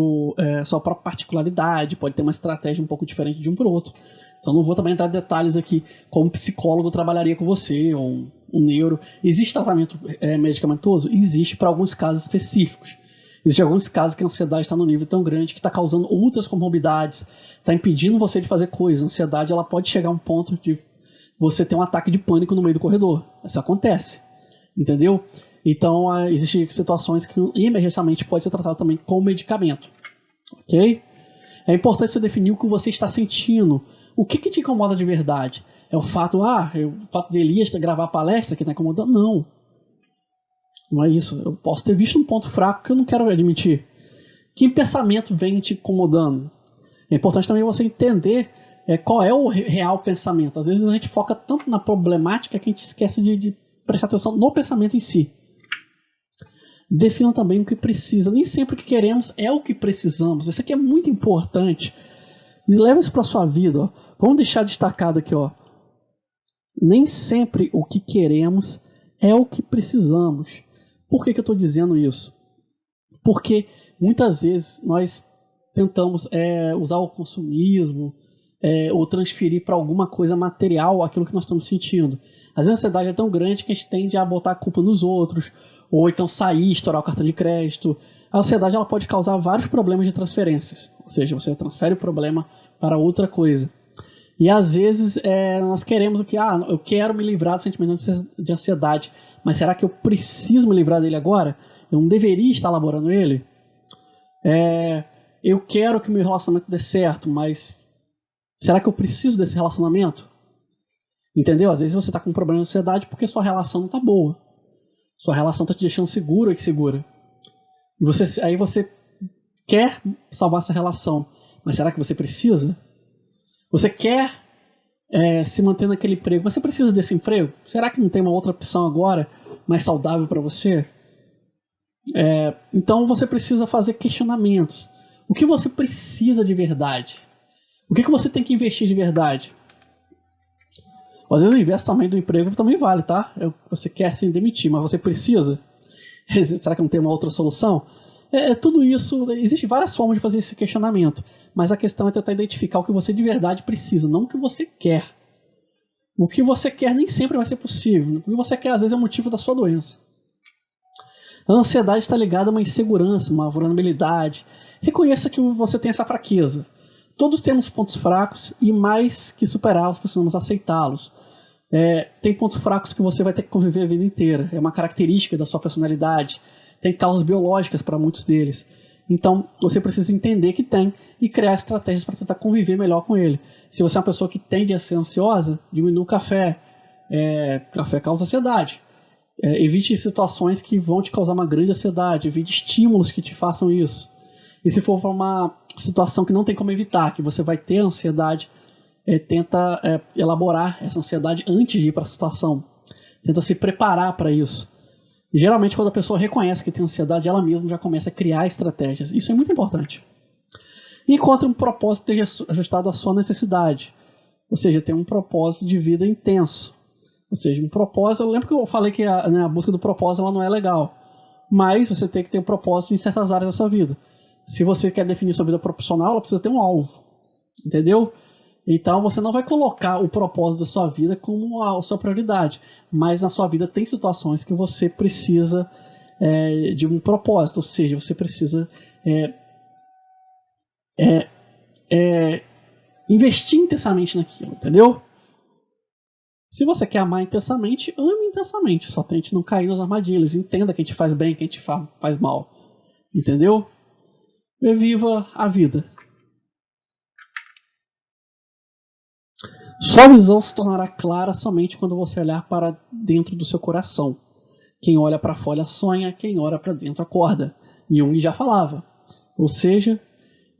particularidade, pode ter uma estratégia um pouco diferente de um para o outro. Então não vou também entrar em detalhes aqui como um psicólogo trabalharia com você, ou um neuro. Existe tratamento medicamentoso? Existe para alguns casos específicos. Existem alguns casos que a ansiedade está no nível tão grande que está causando outras comorbidades, está impedindo você de fazer coisas. A ansiedade ela pode chegar a um ponto de você ter um ataque de pânico no meio do corredor. Isso acontece, entendeu? Então existem situações que emergencialmente pode ser tratado também com medicamento. Ok? É importante você definir o que você está sentindo. O que te incomoda de verdade? É o fato de Elias gravar a palestra que está incomodando? Não. Não é isso. Eu posso ter visto um ponto fraco que eu não quero admitir. Que pensamento vem te incomodando? É importante também você entender qual é o real pensamento. Às vezes a gente foca tanto na problemática que a gente esquece de prestar atenção no pensamento em si. Defina também o que precisa. Nem sempre o que queremos é o que precisamos. Isso aqui é muito importante. Leva isso para a sua vida. Ó. Vamos deixar destacado aqui. Ó. Nem sempre o que queremos é o que precisamos. Por que eu estou dizendo isso? Porque muitas vezes nós tentamos usar o consumismo ou transferir para alguma coisa material aquilo que nós estamos sentindo. Às vezes a ansiedade é tão grande que a gente tende a botar a culpa nos outros, ou então sair, estourar o cartão de crédito. A ansiedade ela pode causar vários problemas de transferências, ou seja, você transfere o problema para outra coisa. E às vezes nós queremos eu quero me livrar do sentimento de ansiedade, mas será que eu preciso me livrar dele agora? Eu não deveria estar elaborando ele? Eu quero que meu relacionamento dê certo, mas será que eu preciso desse relacionamento? Entendeu? Às vezes você está com um problema de ansiedade porque sua relação não está boa. Sua relação está te deixando seguro ou insegura. E aí você quer salvar essa relação, mas será que você precisa? Você quer se manter naquele emprego, mas você precisa desse emprego? Será que não tem uma outra opção agora mais saudável para você? Então você precisa fazer questionamentos. O que você precisa de verdade? O que você tem que investir de verdade? Às vezes o inverso também do emprego também vale, tá? Você quer se demitir, mas você precisa? Será que não tem uma outra solução? Tudo isso, existem várias formas de fazer esse questionamento, mas a questão é tentar identificar o que você de verdade precisa, não o que você quer. O que você quer nem sempre vai ser possível. O que você quer às vezes é o motivo da sua doença. A ansiedade está ligada a uma insegurança, uma vulnerabilidade. Reconheça que você tem essa fraqueza. Todos temos pontos fracos e mais que superá-los, precisamos aceitá-los. Tem pontos fracos que você vai ter que conviver a vida inteira. É uma característica da sua personalidade. Tem causas biológicas para muitos deles. Então, você precisa entender que tem e criar estratégias para tentar conviver melhor com ele. Se você é uma pessoa que tende a ser ansiosa, diminua o café. Café causa ansiedade. Evite situações que vão te causar uma grande ansiedade. Evite estímulos que te façam isso. E se for para uma situação que não tem como evitar, que você vai ter ansiedade, tenta elaborar essa ansiedade antes de ir para a situação. Tenta se preparar para isso. E, geralmente, quando a pessoa reconhece que tem ansiedade, ela mesma já começa a criar estratégias. Isso é muito importante. E encontre um propósito ajustado à sua necessidade. Ou seja, tem um propósito de vida intenso. Ou seja, um propósito... Eu lembro que eu falei que a busca do propósito ela não é legal. Mas você tem que ter um propósito em certas áreas da sua vida. Se você quer definir sua vida profissional, ela precisa ter um alvo. Entendeu? Então você não vai colocar o propósito da sua vida como a sua prioridade. Mas na sua vida tem situações que você precisa de um propósito. Ou seja, você precisa investir intensamente naquilo. Entendeu? Se você quer amar intensamente, ame intensamente. Só tente não cair nas armadilhas. Entenda quem te faz bem, quem te faz mal. Entendeu? E viva a vida. Sua visão se tornará clara somente quando você olhar para dentro do seu coração. Quem olha para fora sonha, quem olha para dentro acorda. Jung já falava. Ou seja,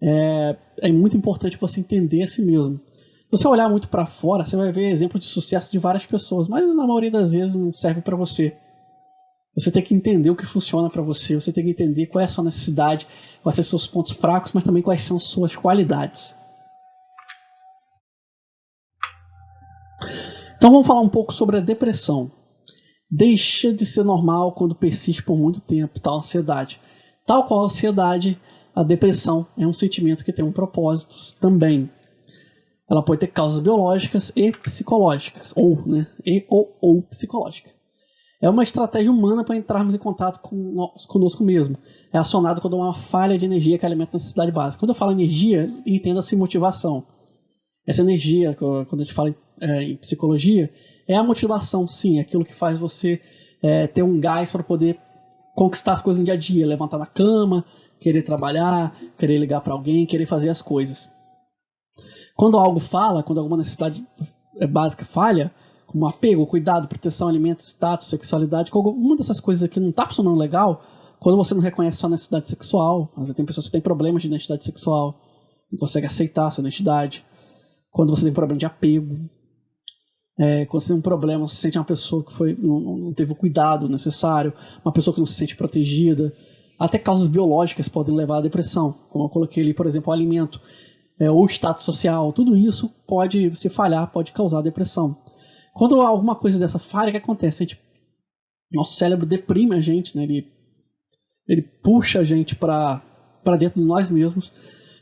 é muito importante você entender a si mesmo. Se você olhar muito para fora, você vai ver exemplos de sucesso de várias pessoas, mas na maioria das vezes não serve para você. Você tem que entender o que funciona para você, você tem que entender qual é a sua necessidade, quais são os seus pontos fracos, mas também quais são as suas qualidades. Então vamos falar um pouco sobre a depressão. Deixa de ser normal quando persiste por muito tempo tal ansiedade. Tal qual a ansiedade, a depressão é um sentimento que tem um propósito também. Ela pode ter causas biológicas e psicológicas, ou psicológica. É uma estratégia humana para entrarmos em contato conosco mesmo. É acionado quando há uma falha de energia que alimenta a necessidade básica. Quando eu falo energia, entenda-se motivação. Essa energia, quando a gente fala em psicologia, é a motivação, sim, é aquilo que faz você ter um gás para poder conquistar as coisas no dia a dia, levantar da cama, querer trabalhar, querer ligar para alguém, querer fazer as coisas. Quando algo falha, quando alguma necessidade básica falha, como apego, cuidado, proteção, alimento, status, sexualidade, alguma dessas coisas aqui não está funcionando legal, quando você não reconhece sua necessidade sexual, às vezes tem pessoas que têm problemas de identidade sexual, não conseguem aceitar a sua identidade, quando você tem problema de apego, quando você tem um problema, você sente uma pessoa que não teve o cuidado necessário, uma pessoa que não se sente protegida, até causas biológicas podem levar à depressão, como eu coloquei ali, por exemplo, o alimento, ou o status social, tudo isso pode, se falhar, pode causar depressão. Quando alguma coisa dessa falha, o que acontece? Nosso cérebro deprime a gente, né? Ele puxa a gente para dentro de nós mesmos,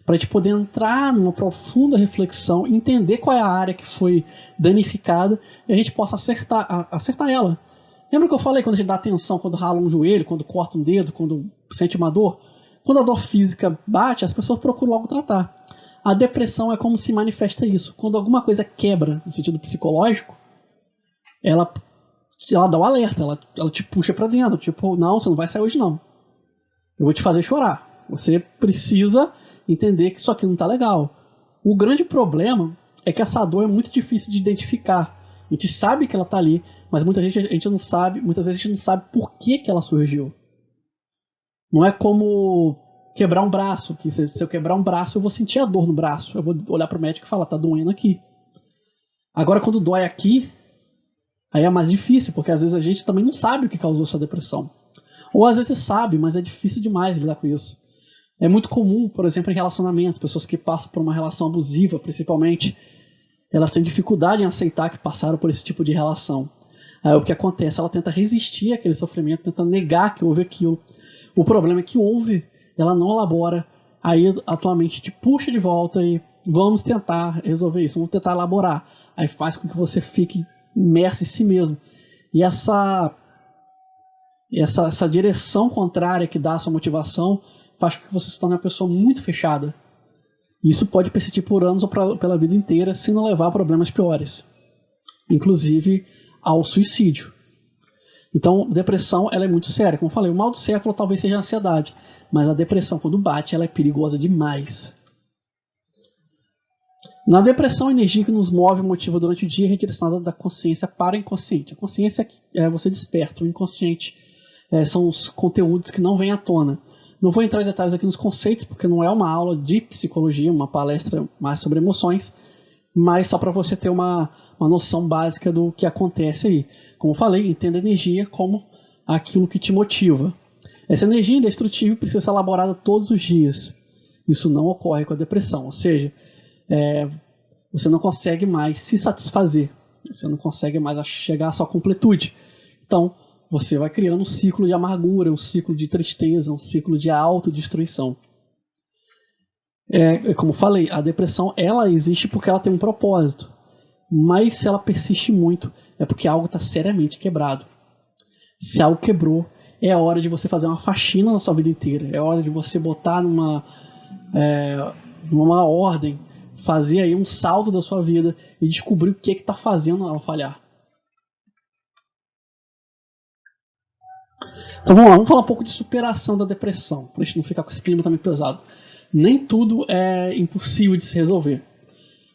para a gente poder entrar numa profunda reflexão, entender qual é a área que foi danificada e a gente possa acertar ela. Lembra que eu falei quando a gente dá atenção, quando rala um joelho, quando corta um dedo, quando sente uma dor? Quando a dor física bate, as pessoas procuram logo tratar. A depressão é como se manifesta isso. Quando alguma coisa quebra no sentido psicológico, ela dá o alerta, ela te puxa para dentro. Tipo, não, você não vai sair hoje não. Eu vou te fazer chorar. Você precisa entender que isso aqui não está legal. O grande problema é que essa dor é muito difícil de identificar. A gente sabe que ela está ali, mas muitas vezes a gente não sabe por que ela surgiu. Não é como quebrar um braço, que se eu quebrar um braço eu vou sentir a dor no braço, eu vou olhar para o médico e falar, tá doendo aqui. Agora quando dói aqui, aí é mais difícil, porque às vezes a gente também não sabe o que causou essa depressão. Ou às vezes sabe, mas é difícil demais lidar com isso. É muito comum, por exemplo, em relacionamentos, pessoas que passam por uma relação abusiva, principalmente, elas têm dificuldade em aceitar que passaram por esse tipo de relação. Aí o que acontece? Ela tenta resistir àquele sofrimento, tenta negar que houve aquilo. O problema é que houve, ela não elabora, aí atualmente te puxa de volta e vamos tentar resolver isso, vamos tentar elaborar. Aí faz com que você fique imerso em si mesmo. E essa direção contrária que dá a sua motivação faz com que você se torne uma pessoa muito fechada. Isso pode persistir por anos ou pela vida inteira, se não levar a problemas piores, inclusive ao suicídio. Então, depressão ela é muito séria. Como eu falei, o mal do século talvez seja a ansiedade, mas a depressão, quando bate, ela é perigosa demais. Na depressão, a energia que nos move e motiva durante o dia é redirecionada da consciência para o inconsciente. A consciência é você desperta, o inconsciente são os conteúdos que não vêm à tona. Não vou entrar em detalhes aqui nos conceitos, porque não é uma aula de psicologia, uma palestra mais sobre emoções, mas só para você ter uma noção básica do que acontece aí. Como eu falei, entenda a energia como aquilo que te motiva. Essa energia indestrutível precisa ser elaborada todos os dias. Isso não ocorre com a depressão, ou seja, você não consegue mais se satisfazer, você não consegue mais chegar à sua completude. Então, você vai criando um ciclo de amargura, um ciclo de tristeza, um ciclo de autodestruição. Como falei, a depressão ela existe porque ela tem um propósito, mas se ela persiste muito, é porque algo está seriamente quebrado. Se algo quebrou, é hora de você fazer uma faxina na sua vida inteira, é hora de você botar numa ordem, fazer aí um salto da sua vida e descobrir o que está fazendo ela falhar. Então vamos lá, vamos falar um pouco de superação da depressão, para a gente não ficar com esse clima também pesado. Nem tudo é impossível de se resolver.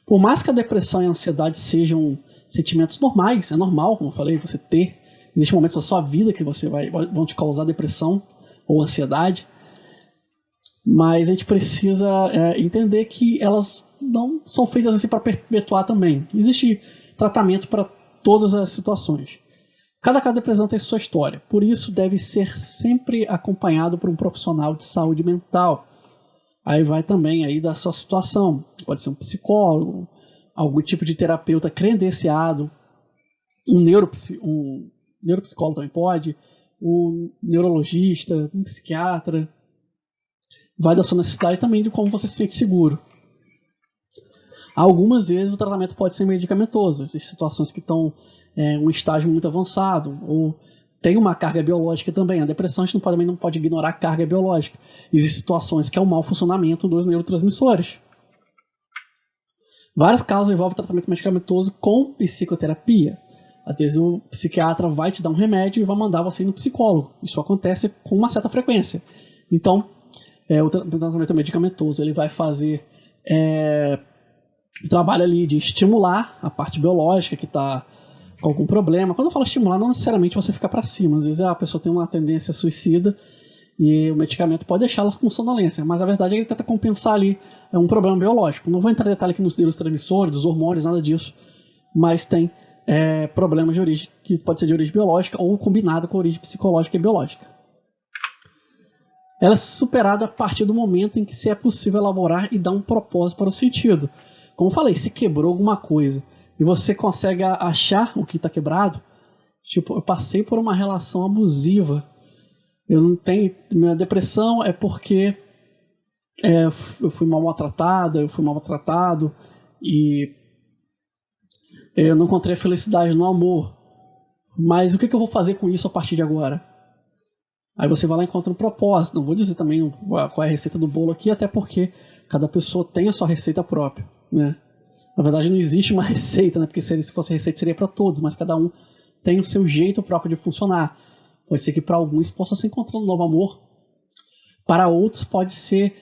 Por mais que a depressão e a ansiedade sejam sentimentos normais, é normal, como eu falei, você ter. Existem momentos da sua vida que vão te causar depressão ou ansiedade, mas a gente precisa entender que elas não são feitas assim para perpetuar também. Existe tratamento para todas as situações. Cada depressão tem sua história, por isso deve ser sempre acompanhado por um profissional de saúde mental. Aí vai também aí da sua situação, pode ser um psicólogo, algum tipo de terapeuta credenciado, um neuropsicólogo também pode, um neurologista, um psiquiatra. Vai da sua necessidade também de como você se sente seguro. Algumas vezes o tratamento pode ser medicamentoso, existem situações que estão em um estágio muito avançado, ou tem uma carga biológica também. A depressão a gente também não pode ignorar a carga biológica. Existem situações que é o mau funcionamento dos neurotransmissores. Vários casos envolvem tratamento medicamentoso com psicoterapia. Às vezes o psiquiatra vai te dar um remédio e vai mandar você ir no psicólogo. Isso acontece com uma certa frequência. Então, o tratamento medicamentoso ele vai fazer o trabalho ali de estimular a parte biológica que está com algum problema. Quando eu falo estimular, não necessariamente você ficar para cima. Às vezes a pessoa tem uma tendência suicida e o medicamento pode deixá-la com sonolência, mas a verdade é que ele tenta compensar ali um problema biológico. Não vou entrar em detalhe aqui nos neurotransmissores, dos hormônios, nada disso, mas tem problemas de origem que pode ser de origem biológica ou combinado com origem psicológica e biológica. Ela é superada a partir do momento em que se é possível elaborar e dar um propósito para o sentido. Como eu falei, se quebrou alguma coisa e você consegue achar o que está quebrado, tipo, eu passei por uma relação abusiva, eu não tenho, minha depressão é porque eu fui mal maltratada, eu fui mal maltratado e eu não encontrei felicidade no amor, mas o que eu vou fazer com isso a partir de agora? Aí você vai lá e encontra um propósito. Não vou dizer também qual é a receita do bolo aqui, até porque cada pessoa tem a sua receita própria, né? Na verdade não existe uma receita, né? Porque se fosse receita seria para todos, mas cada um tem o seu jeito próprio de funcionar. Pode ser que para alguns possa ser encontrando um novo amor, para outros pode ser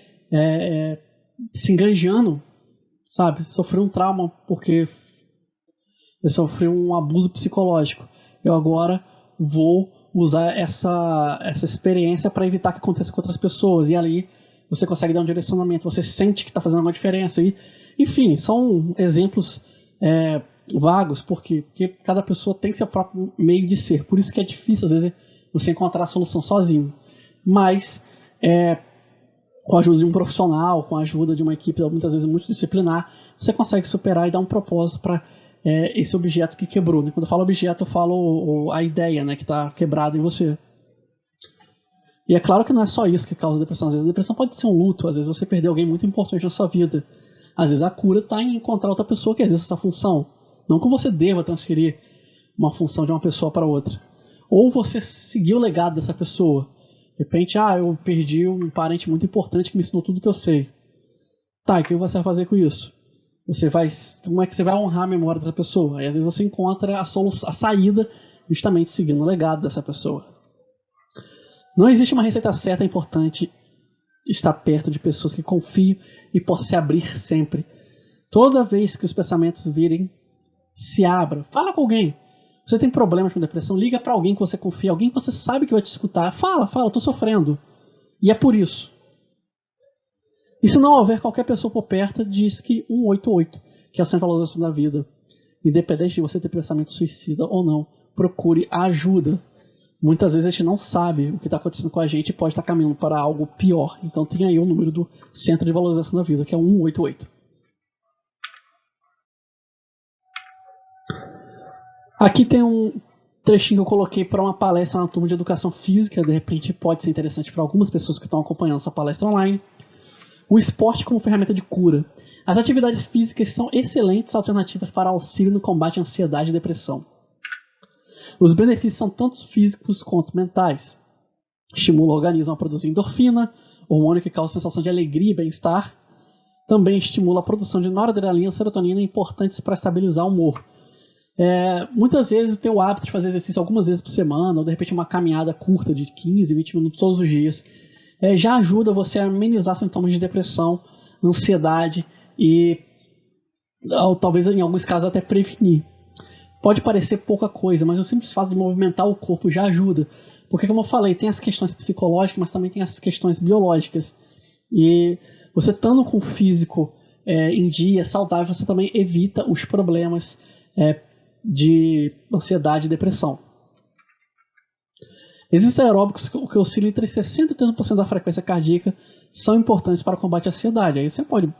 se enganjando, sabe? Sofreu um trauma porque eu sofri um abuso psicológico. Eu agora vou usar essa experiência para evitar que aconteça com outras pessoas. E ali você consegue dar um direcionamento, você sente que está fazendo uma diferença. E, enfim, são exemplos vagos, porque cada pessoa tem seu próprio meio de ser. Por isso que é difícil, às vezes, você encontrar a solução sozinho. Mas, com a ajuda de um profissional, com a ajuda de uma equipe, muitas vezes multidisciplinar, você consegue superar e dar um propósito para esse objeto que quebrou, né? Quando eu falo objeto, eu falo a ideia, né, que está quebrada em você. E é claro que não é só isso que causa depressão. Às vezes a depressão pode ser um luto, às vezes você perdeu alguém muito importante na sua vida. Às vezes a cura está em encontrar outra pessoa que exerce essa função. Não que você deva transferir uma função de uma pessoa para outra. Ou você seguir o legado dessa pessoa. De repente, eu perdi um parente muito importante que me ensinou tudo que eu sei. Tá, e o que você vai fazer com isso? Como é que você vai honrar a memória dessa pessoa? Aí às vezes você encontra a saída justamente seguindo o legado dessa pessoa. Não existe uma receita certa, é importante estar perto de pessoas que confiam e possam se abrir sempre. Toda vez que os pensamentos virem, se abra. Fala com alguém. Você tem problemas com depressão, liga para alguém que você confia, alguém que você sabe que vai te escutar. Fala, eu tô sofrendo. E é por isso. E se não houver qualquer pessoa por perto, diz que 188, que é o Centro de Valorização da Vida, independente de você ter pensamento suicida ou não, procure ajuda. Muitas vezes a gente não sabe o que está acontecendo com a gente e pode estar caminhando para algo pior. Então tem aí o número do Centro de Valorização da Vida, que é 188. Aqui tem um trechinho que eu coloquei para uma palestra na turma de Educação Física. De repente pode ser interessante para algumas pessoas que estão acompanhando essa palestra online. O esporte como ferramenta de cura. As atividades físicas são excelentes alternativas para auxílio no combate à ansiedade e depressão. Os benefícios são tanto físicos quanto mentais. Estimula o organismo a produzir endorfina, hormônio que causa sensação de alegria e bem-estar. Também estimula a produção de noradrenalina e serotonina, importantes para estabilizar o humor. Muitas vezes ter o hábito de fazer exercício algumas vezes por semana, ou de repente uma caminhada curta de 15, 20 minutos todos os dias, já ajuda você a amenizar sintomas de depressão, ansiedade e ou, talvez em alguns casos até prevenir. Pode parecer pouca coisa, mas o simples fato de movimentar o corpo já ajuda. Porque, como eu falei, tem as questões psicológicas, mas também tem as questões biológicas. E você estando com o físico em dia, saudável, você também evita os problemas de ansiedade e depressão. Existem aeróbicos que oscilam entre 60% e 80% da frequência cardíaca, são importantes para o combate à ansiedade. Aí você pode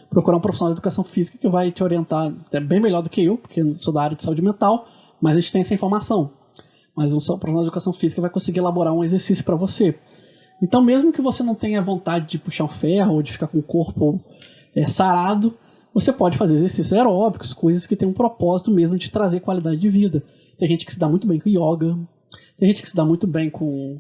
procurar um profissional de educação física que vai te orientar bem melhor do que eu, porque eu sou da área de saúde mental, mas a gente tem essa informação. Mas um profissional de educação física vai conseguir elaborar um exercício para você. Então, mesmo que você não tenha vontade de puxar um ferro ou de ficar com o corpo sarado, você pode fazer exercícios aeróbicos, coisas que têm um propósito mesmo de trazer qualidade de vida. Tem gente que se dá muito bem com yoga, tem gente que se dá muito bem com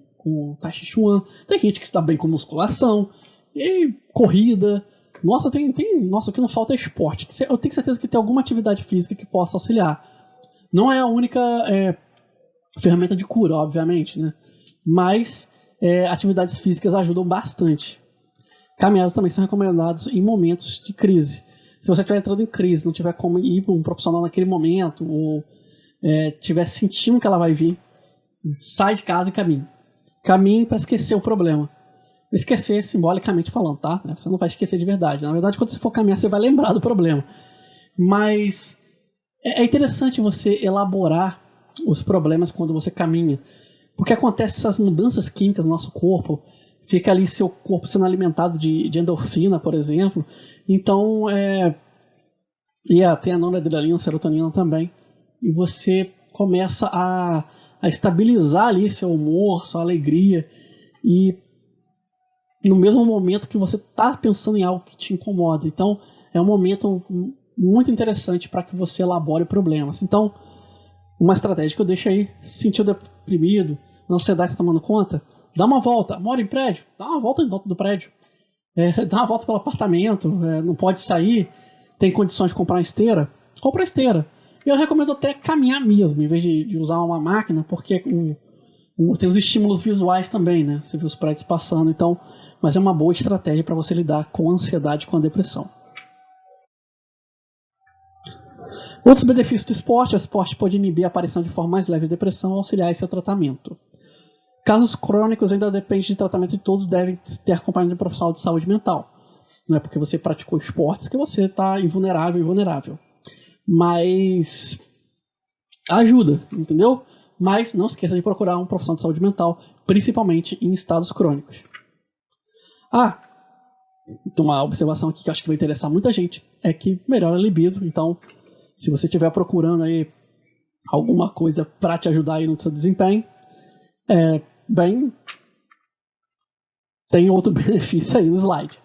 Tai Chi Chuan, tem gente que se dá bem com musculação, e corrida. Nossa, o que não falta é esporte. Eu tenho certeza que tem alguma atividade física que possa auxiliar. Não é a única ferramenta de cura, obviamente, né? Mas atividades físicas ajudam bastante. Caminhadas também são recomendadas em momentos de crise. Se você estiver entrando em crise, não tiver como ir para um profissional naquele momento, ou estiver sentindo que ela vai vir, sai de casa e caminhe. Caminhe para esquecer o problema. Esquecer simbolicamente falando, tá? Você não vai esquecer de verdade. Na verdade, quando você for caminhar, você vai lembrar do problema. Mas é interessante você elaborar os problemas quando você caminha. Porque acontecem essas mudanças químicas no nosso corpo. Fica ali seu corpo sendo alimentado de endorfina, por exemplo. Então, tem a noradrenalina, serotonina também. E você começa a estabilizar ali seu humor, sua alegria. E no mesmo momento que você está pensando em algo que te incomoda. Então, é um momento muito interessante para que você elabore problemas. Então, uma estratégia que eu deixo aí, se sentiu deprimido, a ansiedade está tomando conta, dá uma volta, mora em prédio, dá uma volta em volta do prédio, dá uma volta pelo apartamento, não pode sair, tem condições de comprar uma esteira, compra a esteira. Eu recomendo até caminhar mesmo, em vez de usar uma máquina, porque tem os estímulos visuais também, né? Você vê os prédios passando, então, mas é uma boa estratégia para você lidar com a ansiedade e com a depressão. Outros benefícios do esporte: o esporte pode inibir a aparição de forma mais leve de depressão e auxiliar em seu tratamento. Casos crônicos ainda dependem de tratamento e todos devem ter acompanhamento de um profissional de saúde mental. Não é porque você praticou esportes que você está invulnerável. Mas ajuda, entendeu? Mas não esqueça de procurar um profissional de saúde mental, principalmente em estados crônicos. Então uma observação aqui que eu acho que vai interessar muita gente é que melhora a libido. Então, se você estiver procurando aí alguma coisa para te ajudar aí no seu desempenho, tem outro benefício aí no slide.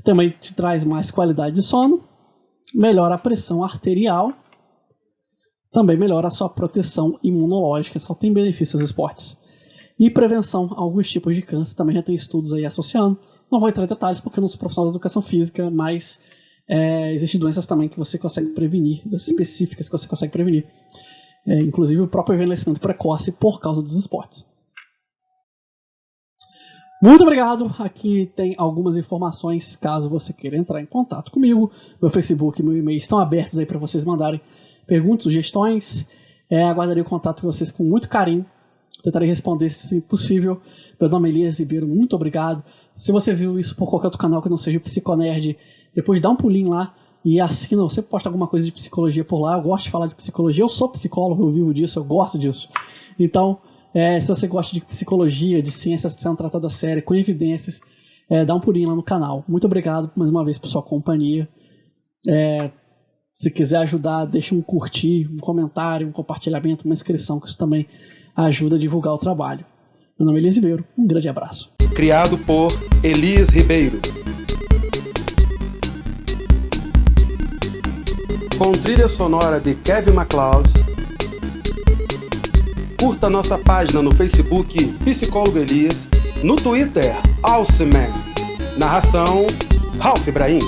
Também te traz mais qualidade de sono, melhora a pressão arterial, também melhora a sua proteção imunológica, só tem benefícios os esportes. E prevenção a alguns tipos de câncer, também já tem estudos aí associando. Não vou entrar em detalhes porque eu não sou profissional da educação física, mas existem doenças também que você consegue prevenir, doenças específicas que você consegue prevenir. Inclusive o próprio envelhecimento precoce por causa dos esportes. Muito obrigado. Aqui tem algumas informações caso você queira entrar em contato comigo. Meu Facebook e meu e-mail estão abertos aí para vocês mandarem perguntas, sugestões. Aguardarei o contato com vocês com muito carinho. Tentarei responder se possível. Meu nome é Elias Ribeiro, muito obrigado. Se você viu isso por qualquer outro canal que não seja o Psiconerd, depois dá um pulinho lá e assina. Eu sempre posto alguma coisa de psicologia por lá. Eu gosto de falar de psicologia. Eu sou psicólogo, eu vivo disso, eu gosto disso. Então, se você gosta de psicologia, de ciências sendo tratada a sério, com evidências, dá um pulinho lá no canal. Muito obrigado mais uma vez por sua companhia. Se quiser ajudar, deixa um curtir, um comentário, um compartilhamento, uma inscrição, que isso também ajuda a divulgar o trabalho. Meu nome é Elias Ribeiro, um grande abraço. Criado por Elias Ribeiro. Com trilha sonora de Kevin MacLeod. Curta nossa página no Facebook Psicólogo Elias, no Twitter Alceman. Narração Ralph Ibrahim.